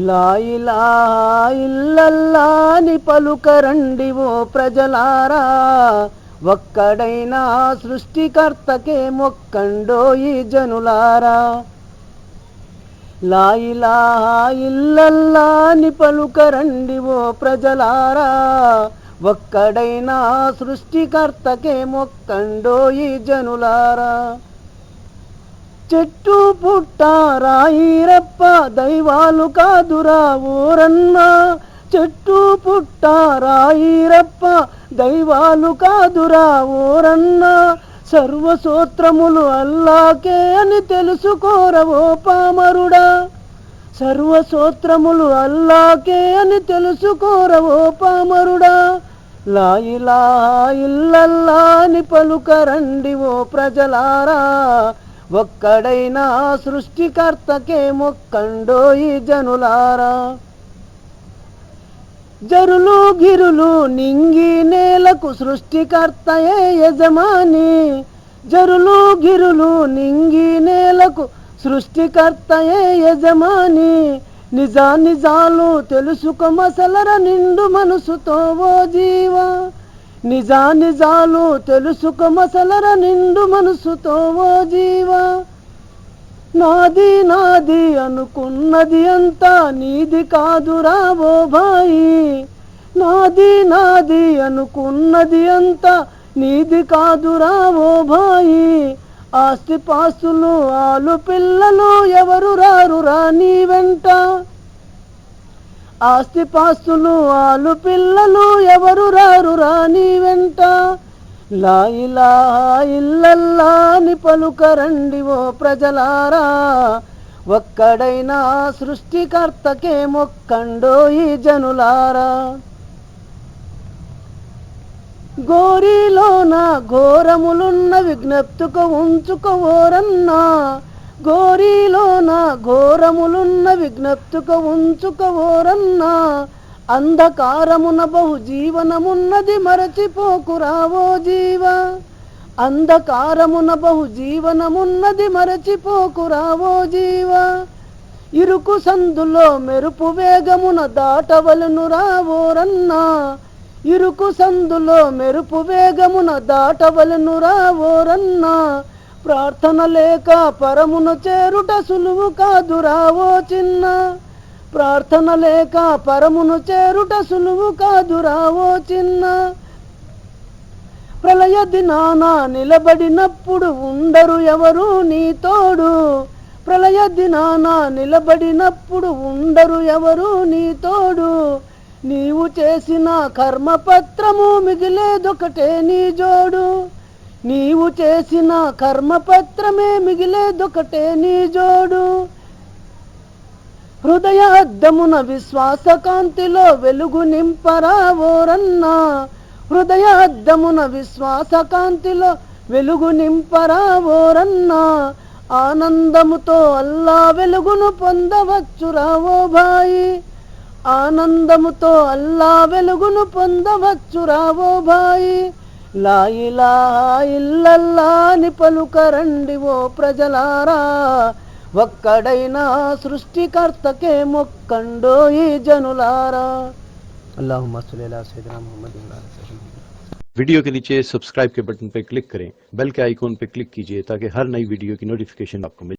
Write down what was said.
లా ఇలాహా ఇల్లల్లా అని పలుకరండి ఓ ప్రజలారా, ఒక్కడైనా సృష్టికర్తకే మొక్కండోయి జనులారా. లా ఇలాహా ఇల్లల్లా అని పలుకరండి ఓ ప్రజలారా, ఒక్కడైనా సృష్టికర్తకే మొక్కండోయి జనులారా. చెట్టు పుట్ట రాయి రప్ప దైవాలు కాదురా ఊరన్నా, చెట్టు పుట్ట రాయి రప్ప దైవాలు కాదురా ఊరన్నా, సర్వసూత్రములు అల్లాకే అని తెలుసుకోరవో పామరుడా, సర్వసూత్రములు అల్లాకే అని తెలుసుకోరవో పామరుడా. లా ఇలాహా ఇల్లల్లా అని పలుకరండి ఓ ప్రజలారా, ఒక్కడైనా సృష్టికర్తకే మొక్కండోయి జనులారా. జరులు గిరులు నింగి నేలకు సృష్టికర్తయే యజమాని, జరులు గిరులు నింగి నేలకు సృష్టికర్తయే యజమాని, నిజానిజాలు తెలుసుకో మసలర నిండు మనసుతో ఓ జీవా, నిజానిజాలు తెలుసుకో మసలర నిండు మనసుతో ఓ జీవా. నాది నాది అనుకున్నది అంతా నీది కాదురా ఓ భాయి, నాది నాది అనుకున్నది అంతా నీది కాదురా ఓ భాయి, ఆస్తిపాస్తులు ఆలు పిల్లలు ఎవరు రారురా నీ వెంట, ఆస్తిపాస్తులు ఆలు పిల్లలు ఎవరు రారురా నీ వెంట. లా ఇలాహా ఇల్లల్లా అని పలుకరండి ఓ ప్రజలారా, ఒక్కడైనా సృష్టికర్తకే మొక్కండోయి జనులారా. గోరీలోన ఘోరములున్న విజ్ఞప్తుకు ఉంచుకోరన్నా, గోరీలోన ఘోరములున్న విజ్ఞప్తుకు ఉంచుకోరన్నా, అంధకారమున బహు జీవనమున్నది మరచిపోకురా ఓ జీవా, అంధకారమున బహు జీవనమున్నది మరచిపోకురా ఓ జీవా. ఇరుకు సందులో మెరుపు వేగమున దాటవలనురా ఓరన్నా, ఇరుకు సందులో మెరుపు వేగమున దాటవలనురా ఓరన్నా, ప్రార్థన లేక పరమును చేరుట సులువు కాదురా ఓ చిన్న, ప్రార్థన లేక పరమును చేరుట సులువు కాదురా ఓ చిన్న. ప్రళయ దినాన నిలబడినప్పుడు ఉండరు ఎవరు నీ తోడు, ప్రళయ దినాన నిలబడినప్పుడు ఉండరు ఎవరు నీ తోడు, నీవు చేసిన కర్మపత్రము మిగిలేదొకటే నీ జోడు, నీవు చేసిన కర్మపత్రమే మిగిలేదొకటే నీ జోడు. హృదయ అద్దమున విశ్వాస కాంతిలో వెలుగు నింపరా ఓరన్నా, హృదయ అద్దమున విశ్వాస కాంతిలో వెలుగు నింపరా ఓరన్నా, ఆనందముతో అల్లా వెలుగును పొందవచ్చురా ఓ భాయి, ఆనందముతో అల్లా వెలుగును పొందవచ్చురా ఓ భాయి. లా ఇలాహా ఇల్లల్లా అని పలుకరండి ఓ ప్రజలారా, ఒక్కడైనా సృష్టికర్తకే మొక్కండోయి జనులారా. అల్లాహుమ్మా సల్లి అలా సయ్యిదినా ముహమ్మద్ వ అలా సయ్యిదినా ముహమ్మద్. वीडियो के नीचे सब्सक्राइब के बटन पर क्लिक करें, बेल के आइकॉन पर क्लिक कीजिए ताकि हर नई वीडियो की नोटिफिकेशन आपको मिले।